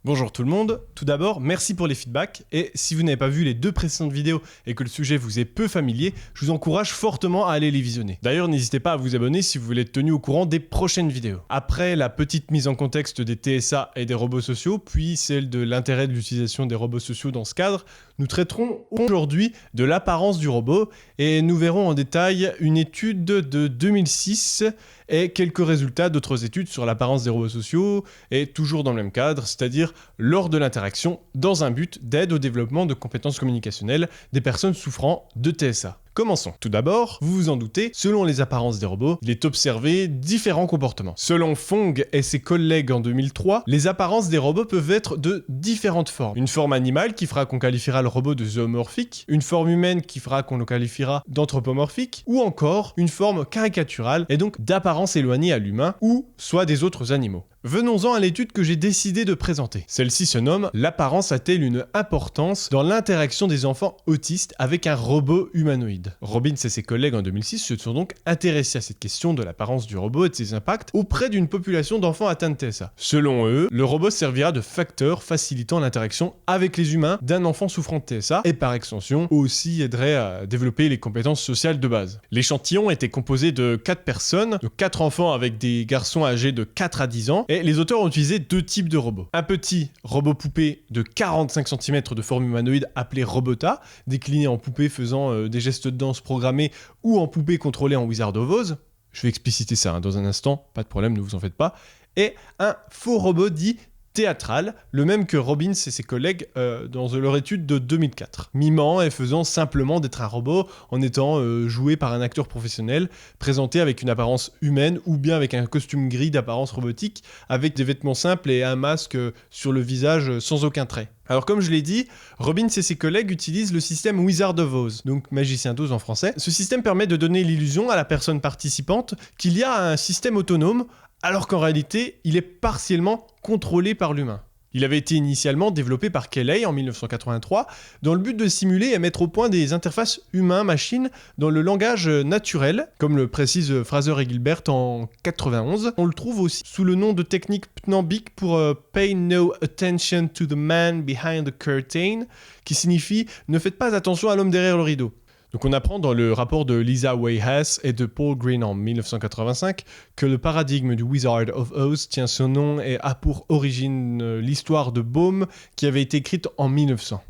Bonjour tout le monde, tout d'abord merci pour les feedbacks et si vous n'avez pas vu les deux précédentes vidéos et que le sujet vous est peu familier, je vous encourage fortement à aller les visionner. D'ailleurs n'hésitez pas à vous abonner si vous voulez être tenu au courant des prochaines vidéos. Après la petite mise en contexte des TSA et des robots sociaux, puis celle de l'intérêt de l'utilisation des robots sociaux dans ce cadre, nous traiterons aujourd'hui de l'apparence du robot et nous verrons en détail une étude de 2006 et quelques résultats d'autres études sur l'apparence des robots sociaux et toujours dans le même cadre, c'est-à-dire lors de l'interaction dans un but d'aide au développement de compétences communicationnelles des personnes souffrant de TSA. Commençons. Tout d'abord, vous vous en doutez, selon les apparences des robots, il est observé différents comportements. Selon Fong et ses collègues en 2003, les apparences des robots peuvent être de différentes formes. Une forme animale qui fera qu'on qualifiera le robot de zoomorphique, une forme humaine qui fera qu'on le qualifiera d'anthropomorphique, ou encore une forme caricaturale et donc d'apparence éloignée à l'humain ou soit des autres animaux. Venons-en à l'étude que j'ai décidé de présenter. Celle-ci se nomme « L'apparence a-t-elle une importance dans l'interaction des enfants autistes avec un robot humanoïde ?» Robbins et ses collègues en 2006 se sont donc intéressés à cette question de l'apparence du robot et de ses impacts auprès d'une population d'enfants atteints de TSA. Selon eux, le robot servira de facteur facilitant l'interaction avec les humains d'un enfant souffrant de TSA et par extension aussi aiderait à développer les compétences sociales de base. L'échantillon était composé de 4 personnes, de 4 enfants avec des garçons âgés de 4 à 10 ans, et les auteurs ont utilisé 2 types de robots. Un petit robot poupée de 45 cm de forme humanoïde appelé Robota, décliné en poupée faisant des gestes de danse programmés ou en poupée contrôlée en Wizard of Oz. Je vais expliciter ça dans un instant, pas de problème, ne vous en faites pas. Et un faux robot dit théâtral, le même que Robbins et ses collègues dans leur étude de 2004, mimant et faisant simplement d'être un robot en étant joué par un acteur professionnel, présenté avec une apparence humaine ou bien avec un costume gris d'apparence robotique, avec des vêtements simples et un masque sur le visage sans aucun trait. Alors comme je l'ai dit, Robbins et ses collègues utilisent le système Wizard of Oz, donc Magicien d'Oz en français. Ce système permet de donner l'illusion à la personne participante qu'il y a un système autonome, alors qu'en réalité, il est partiellement contrôlé par l'humain. Il avait été initialement développé par Kelley en 1983 dans le but de simuler et mettre au point des interfaces humain-machine dans le langage naturel, comme le précise Fraser et Gilbert en 91. On le trouve aussi sous le nom de technique PNOBIC pour Pay No Attention to the Man Behind the Curtain, qui signifie « Ne faites pas attention à l'homme derrière le rideau ». Donc on apprend dans le rapport de Lisa Way-Haas et de Paul Green en 1985 que le paradigme du Wizard of Oz tient son nom et a pour origine l'histoire de Bohm qui avait été écrite en 1900.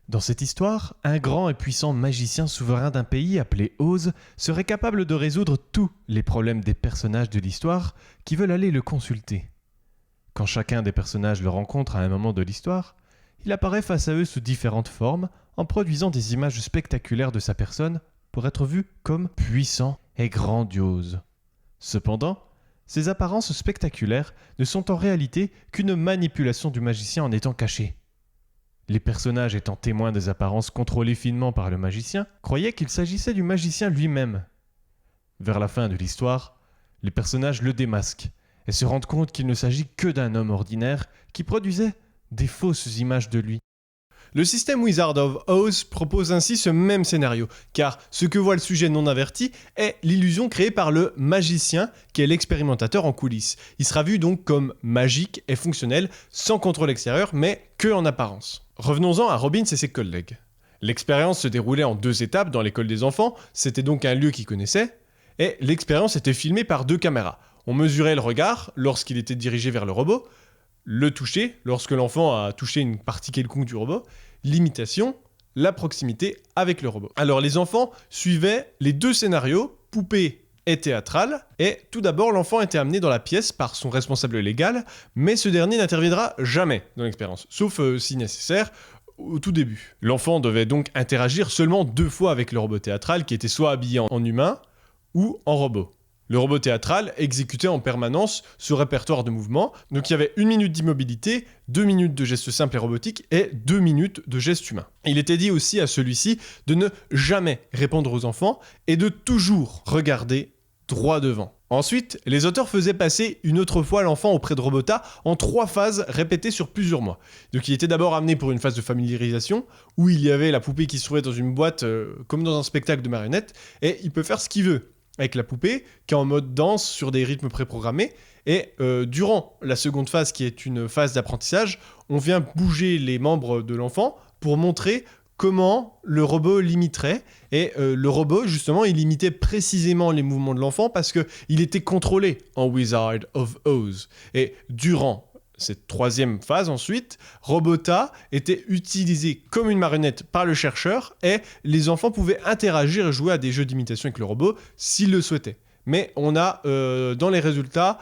Dans cette histoire, un grand et puissant magicien souverain d'un pays appelé Oz serait capable de résoudre tous les problèmes des personnages de l'histoire qui veulent aller le consulter. Quand chacun des personnages le rencontre à un moment de l'histoire, il apparaît face à eux sous différentes formes, en produisant des images spectaculaires de sa personne pour être vu comme puissant et grandiose. Cependant, ces apparences spectaculaires ne sont en réalité qu'une manipulation du magicien en étant cachée. Les personnages étant témoins des apparences contrôlées finement par le magicien, croyaient qu'il s'agissait du magicien lui-même. Vers la fin de l'histoire, les personnages le démasquent et se rendent compte qu'il ne s'agit que d'un homme ordinaire qui produisait des fausses images de lui. Le système Wizard of Oz propose ainsi ce même scénario, car ce que voit le sujet non averti est l'illusion créée par le magicien, qui est l'expérimentateur en coulisses. Il sera vu donc comme magique et fonctionnel, sans contrôle extérieur, mais que en apparence. Revenons-en à Robbins et ses collègues. L'expérience se déroulait en 2 étapes dans l'école des enfants, c'était donc un lieu qu'ils connaissaient, et l'expérience était filmée par 2 caméras. On mesurait le regard lorsqu'il était dirigé vers le robot, le toucher, lorsque l'enfant a touché une partie quelconque du robot, l'imitation, la proximité avec le robot. Alors les enfants suivaient les 2 scénarios, poupée et théâtral, et tout d'abord l'enfant était amené dans la pièce par son responsable légal, mais ce dernier n'interviendra jamais dans l'expérience, sauf si nécessaire, au tout début. L'enfant devait donc interagir seulement 2 fois avec le robot théâtral qui était soit habillé en humain ou en robot. Le robot théâtral exécutait en permanence ce répertoire de mouvements, donc il y avait 1 minute d'immobilité, 2 minutes de gestes simples et robotiques et 2 minutes de gestes humains. Il était dit aussi à celui-ci de ne jamais répondre aux enfants et de toujours regarder droit devant. Ensuite, les auteurs faisaient passer une autre fois l'enfant auprès de Robota en 3 phases répétées sur plusieurs mois. Donc il était d'abord amené pour une phase de familiarisation, où il y avait la poupée qui se trouvait dans une boîte comme dans un spectacle de marionnettes, et il peut faire ce qu'il veut. avec la poupée, qui est en mode danse sur des rythmes préprogrammés. Et durant la seconde phase, qui est une phase d'apprentissage, on vient bouger les membres de l'enfant pour montrer comment le robot l'imiterait. Et le robot, justement, il imitait précisément les mouvements de l'enfant parce qu'il était contrôlé en Wizard of Oz. Et durant cette troisième phase, ensuite, Robota était utilisé comme une marionnette par le chercheur et les enfants pouvaient interagir et jouer à des jeux d'imitation avec le robot s'ils le souhaitaient. Mais on a dans les résultats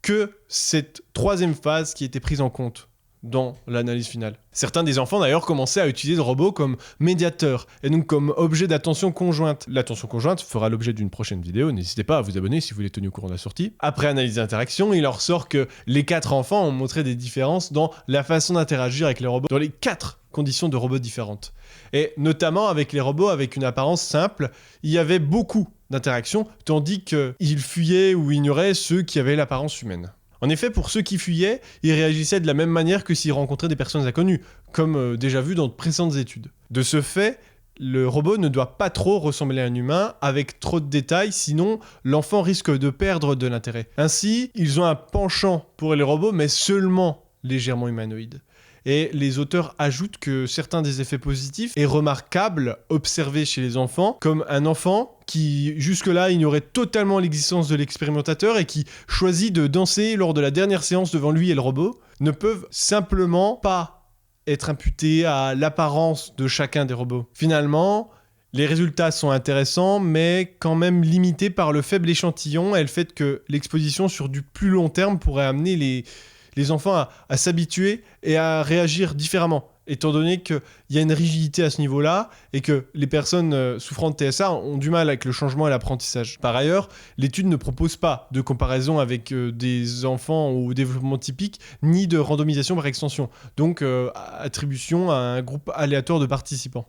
que cette troisième phase qui était prise en compte dans l'analyse finale. Certains des enfants d'ailleurs commençaient à utiliser le robot comme médiateur et donc comme objet d'attention conjointe. L'attention conjointe fera l'objet d'une prochaine vidéo, n'hésitez pas à vous abonner si vous voulez tenir au courant de la sortie. Après analyse d'interaction, il en ressort que les 4 enfants ont montré des différences dans la façon d'interagir avec les robots, dans les 4 conditions de robots différentes. Et notamment avec les robots avec une apparence simple, il y avait beaucoup d'interactions, tandis qu'ils fuyaient ou ignoraient ceux qui avaient l'apparence humaine. En effet, pour ceux qui fuyaient, ils réagissaient de la même manière que s'ils rencontraient des personnes inconnues, comme déjà vu dans de précédentes études. De ce fait, le robot ne doit pas trop ressembler à un humain avec trop de détails, sinon l'enfant risque de perdre de l'intérêt. Ainsi, ils ont un penchant pour les robots, mais seulement légèrement humanoïde. Et les auteurs ajoutent que certains des effets positifs est remarquable observés chez les enfants, comme un enfant qui jusque-là ignorait totalement l'existence de l'expérimentateur et qui choisit de danser lors de la dernière séance devant lui et le robot, ne peuvent simplement pas être imputés à l'apparence de chacun des robots. Finalement, les résultats sont intéressants, mais quand même limités par le faible échantillon et le fait que l'exposition sur du plus long terme pourrait amener les enfants à s'habituer et à réagir différemment, étant donné qu'il y a une rigidité à ce niveau-là et que les personnes souffrant de TSA ont du mal avec le changement et l'apprentissage. Par ailleurs, l'étude ne propose pas de comparaison avec des enfants au développement typique, ni de randomisation par extension, donc attribution à un groupe aléatoire de participants.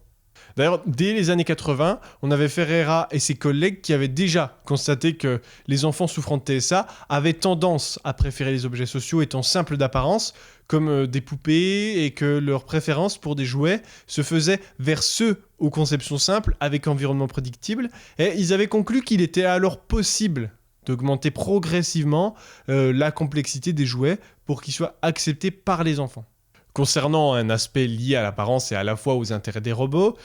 D'ailleurs, dès les années 80, on avait Ferreira et ses collègues qui avaient déjà constaté que les enfants souffrant de TSA avaient tendance à préférer les objets sociaux étant simples d'apparence, comme des poupées, et que leur préférence pour des jouets se faisait vers ceux aux conceptions simples avec environnement prédictible, et ils avaient conclu qu'il était alors possible d'augmenter progressivement la complexité des jouets pour qu'ils soient acceptés par les enfants. Concernant un aspect lié à l'apparence et à la fois aux intérêts des robots,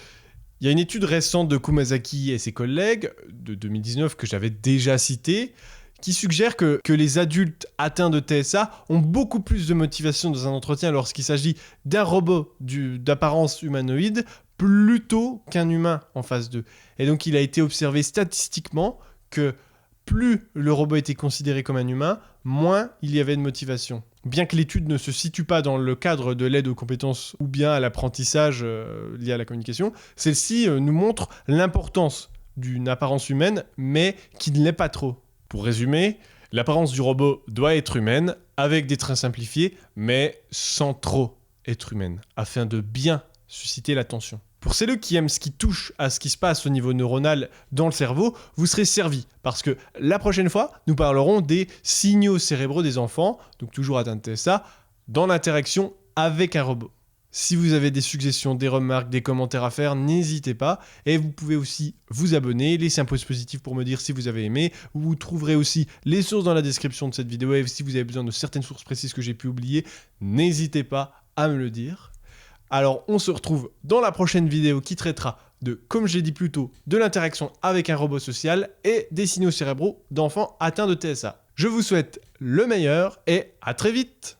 il y a une étude récente de Kumazaki et ses collègues, de 2019, que j'avais déjà citée, qui suggère que les adultes atteints de TSA ont beaucoup plus de motivation dans un entretien lorsqu'il s'agit d'un robot d'apparence humanoïde plutôt qu'un humain en phase 2. Et donc il a été observé statistiquement que plus le robot était considéré comme un humain, moins il y avait de motivation. Bien que l'étude ne se situe pas dans le cadre de l'aide aux compétences ou bien à l'apprentissage lié à la communication, celle-ci nous montre l'importance d'une apparence humaine, mais qui ne l'est pas trop. Pour résumer, l'apparence du robot doit être humaine, avec des traits simplifiés, mais sans trop être humaine, afin de bien susciter l'attention. Pour celles qui aiment ce qui touche à ce qui se passe au niveau neuronal dans le cerveau, vous serez servis, parce que la prochaine fois, nous parlerons des signaux cérébraux des enfants, donc toujours atteints de TSA, dans l'interaction avec un robot. Si vous avez des suggestions, des remarques, des commentaires à faire, n'hésitez pas. Et vous pouvez aussi vous abonner, laisser un pouce positif pour me dire si vous avez aimé. Vous trouverez aussi les sources dans la description de cette vidéo. Et si vous avez besoin de certaines sources précises que j'ai pu oublier, n'hésitez pas à me le dire. Alors on se retrouve dans la prochaine vidéo qui traitera de, comme j'ai dit plus tôt, de l'interaction avec un robot social et des signaux cérébraux d'enfants atteints de TSA. Je vous souhaite le meilleur et à très vite!